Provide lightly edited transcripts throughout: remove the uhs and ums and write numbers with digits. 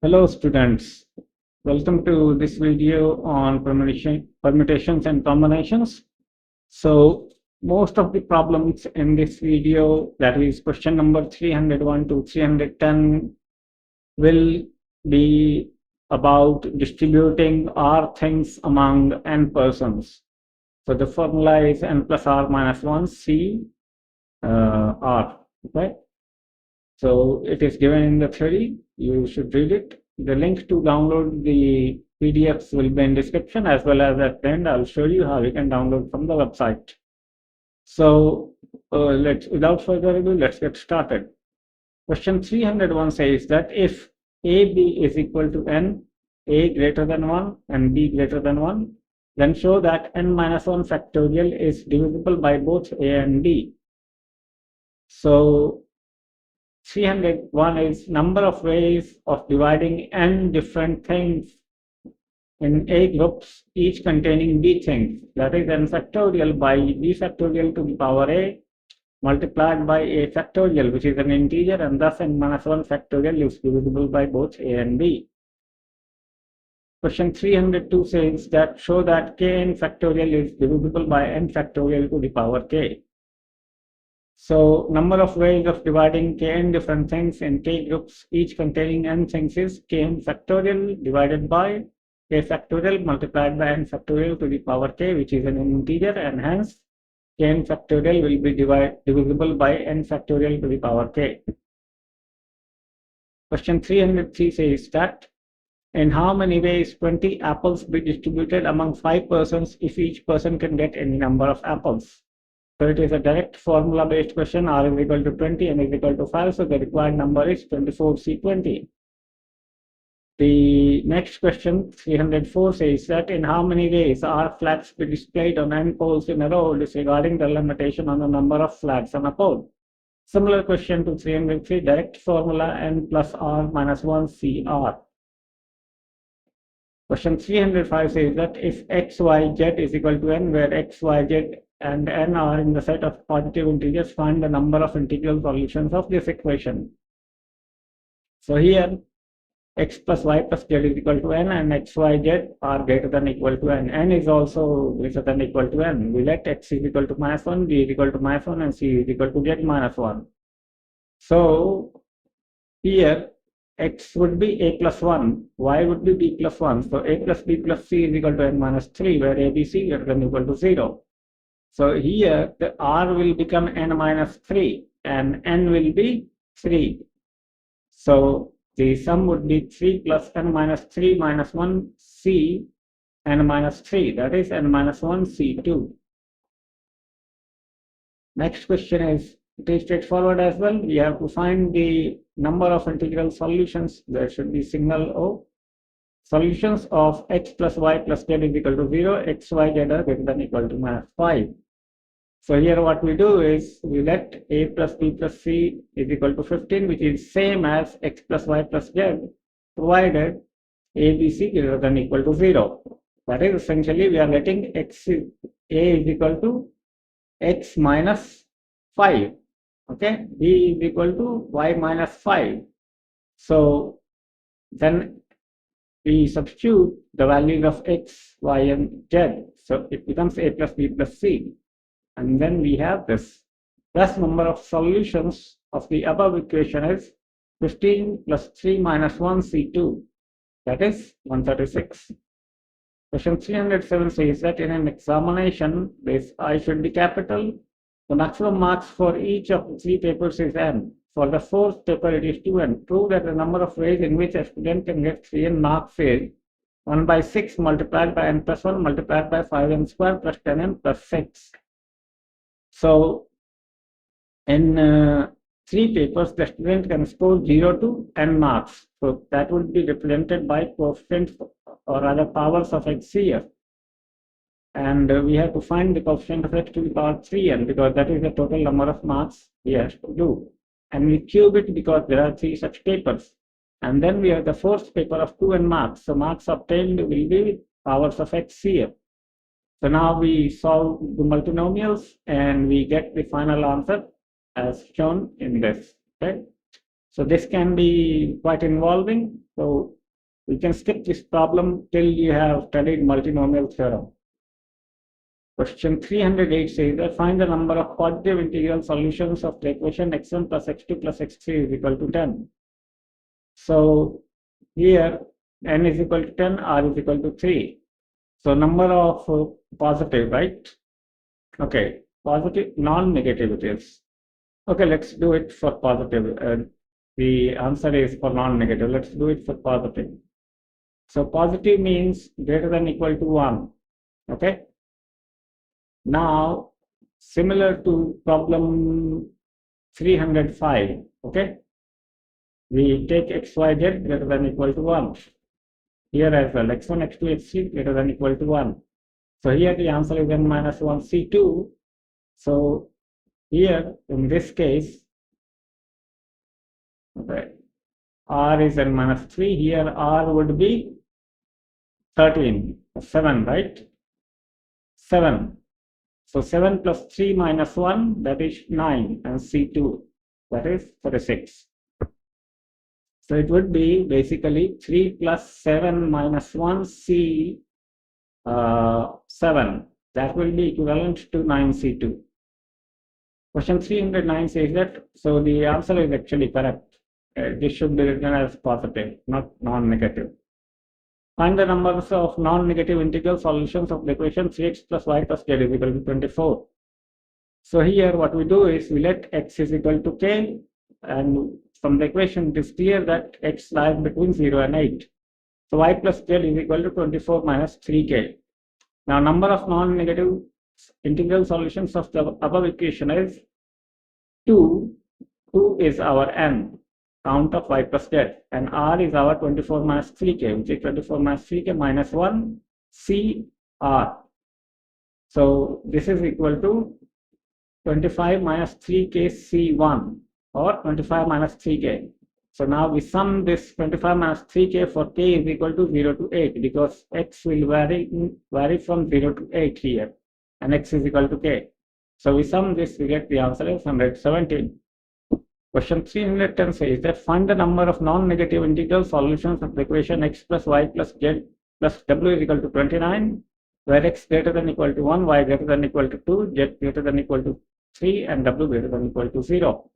Hello students, welcome to this video on permutations and combinations. So most of the problems in this video, that is question number 301 to 310, will be about distributing R things among n persons. So the formula is n plus r minus 1 C R, okay? So it is given in the theory. You should read it. The link to download the PDFs will be in description, as well as at the end I'll show you how you can download from the website. So without further ado, let's get started. Question 301 says that if AB is equal to n, A greater than 1 and B greater than 1, then show that n minus 1 factorial is divisible by both A and B. So 301 is number of ways of dividing n different things in A groups, each containing B things. That is n factorial by B factorial to the power A multiplied by A factorial, which is an integer, and thus n minus 1 factorial is divisible by both A and B. Question 302 says that show that kn factorial is divisible by n factorial to the power k. So number of ways of dividing kn different things in k groups, each containing n things, is kn factorial divided by k factorial multiplied by n factorial to the power k, which is an integer, and hence kn factorial will be divisible by n factorial to the power k. Question 303 says that in how many ways 20 apples be distributed among 5 persons if each person can get any number of apples? So it is a direct formula based question. R is equal to 20, n is equal to 5. So the required number is 24C20. The next question, 304, says that in how many ways are flags be displayed on n poles in a row, disregarding the limitation on the number of flags on a pole? Similar question to 303, direct formula n plus r minus 1 CR. Question 305 says that if x, y, z is equal to n, where x, y, z and n are in the set of positive integers, find the number of integral solutions of this equation. So here x plus y plus z is equal to n, and x, y, z are greater than or equal to n. N is also greater than or equal to n. We let x is equal to minus 1, b is equal to minus 1, and c is equal to z minus 1. So here x would be a plus 1, y would be b plus 1. So a plus b plus c is equal to n minus 3, where a, b, c greater than or equal to 0. So here the r will become n minus 3 and n will be 3. So the sum would be 3 plus n minus 3 minus 1 c n minus 3, that is n minus 1 c2. Next question is pretty straightforward as well. We have to find the number of integral solutions. There should be signal O. Solutions of x plus y plus z is equal to 0, x, y, z are greater than or equal to minus 5. So here what we do is we let a plus b plus c is equal to 15, which is same as x plus y plus z, provided a, b, c greater than or equal to 0. That is essentially we are letting a is equal to x minus 5. Okay, b is equal to y minus 5. So then we substitute the values of x, y, and z. So it becomes a plus b plus c. And then we have this. Thus, number of solutions of the above equation is 15 plus 3 minus 1 C2. That is 136. Question 307 says that in an examination, this I should be capital. The maximum marks for each of the 3 papers is n. For the 4th paper, it is 2n. Prove that the number of ways in which a student can get 3n marks is 1 by 6 multiplied by n plus 1 multiplied by 5n square plus 10n plus 6. So in 3 papers, the student can score 0 to n marks. So that would be represented by coefficients or other powers of x here. And we have to find the coefficient of x to the power 3n, because that is the total number of marks we have to do. And we cube it because there are 3 such papers. And then we have the 4th paper of 2n marks. So marks obtained will be powers of x here. So now we solve the multinomials and we get the final answer as shown in this. Okay. So this can be quite involving. So we can skip this problem till you have studied multinomial theorem. Question 308 says that find the number of positive integral solutions of the equation x1 plus x2 plus x3 is equal to 10. So here n is equal to 10, r is equal to 3. So number of positive, right? Okay, positive, non-negative it is. Okay, let's do it for positive. The answer is for non-negative. Let's do it for positive. So positive means greater than equal to 1. Okay. Now, similar to problem 305, okay, we take xyz greater than equal to 1. Here as well, x1, x2, x3 greater than equal to 1. So here the answer is n minus 1 c2. So here in this case, okay, r is n minus 3. Here r would be 13, 7, right? 7. So 7 plus 3 minus 1, that is 9, and C2, that is 36. So it would be basically 3 plus 7 minus 1, C 7. That will be equivalent to 9C2. Question 309 says that, so the answer is actually correct. This should be written as positive, not non-negative. Find the numbers of non-negative integral solutions of the equation 3x plus y plus z is equal to 24. So here what we do is we let x is equal to k, and from the equation it is clear that x lies between 0 and 8. So y plus z is equal to 24 minus 3k. Now number of non-negative integral solutions of the above equation is 2. 2 is our n, count of y plus z, and r is our 24 minus 3k, which is 24 minus 3k minus 1 c r. So this is equal to 25 minus 3k c1, or 25 minus 3k. So now we sum this 25 minus 3k for k is equal to 0 to 8, because x will vary from 0 to 8 here, and x is equal to k. So we sum this, we get the answer is 117. Question 310 says that find the number of non-negative integral solutions of the equation x plus y plus z plus w is equal to 29, where x greater than equal to 1, y greater than equal to 2, z greater than equal to 3, and w greater than equal to 0.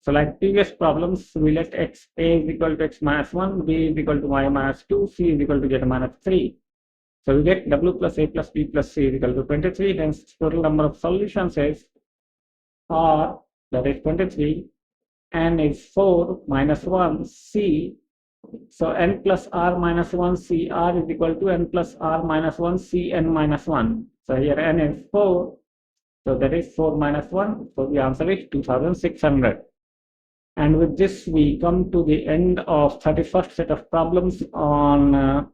So like previous problems, we let x a is equal to x minus 1, b is equal to y minus 2, c is equal to z minus 3. So we get w plus a plus b plus c is equal to 23. Hence total number of solutions is r, that is 23, n is 4 minus 1 c. So n plus r minus 1 c r is equal to n plus r minus 1 c n minus 1. So here n is 4. So that is 4 minus 1. So the answer is 2600. And with this, we come to the end of 31st set of problems on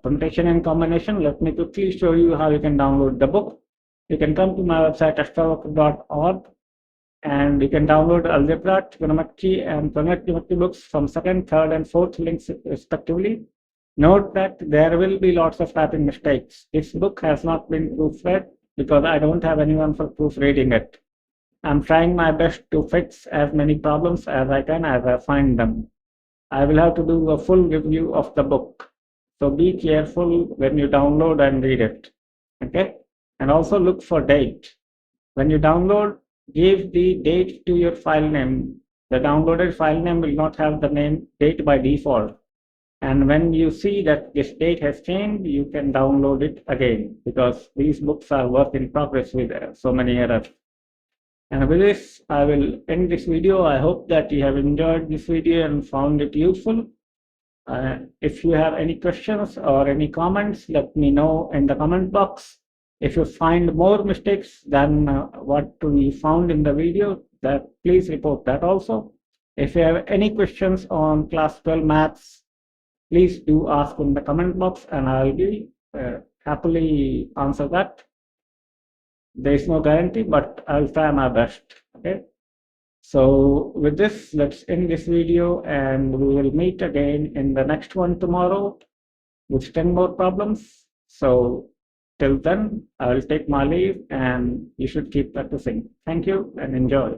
permutation and combination. Let me quickly show you how you can download the book. You can come to my website astrowork.org, and you can download Algebra, Trigonometry, and Permutations books from 2nd, 3rd, and 4th links respectively. Note that there will be lots of typing mistakes. This book has not been proofread because I don't have anyone for proofreading it. I'm trying my best to fix as many problems as I can as I find them. I will have to do a full review of the book. So be careful when you download and read it. Okay? And also look for date. When you download, give the date to your file name. The downloaded file name will not have the name date by default. And when you see that this date has changed, you can download it again, because these books are work in progress with so many errors. And with this, I will end this video. I hope that you have enjoyed this video and found it useful. If you have any questions or any comments, let me know in the comment box. If you find more mistakes than what we found in the video, that please report that also. If you have any questions on class 12 maths, please do ask in the comment box, and I'll be happily answer that. There is no guarantee, but I'll try my best. Okay. So with this, let's end this video, and we will meet again in the next one tomorrow with 10 more problems. So till then, I will take my leave, and you should keep practicing. Thank you and enjoy.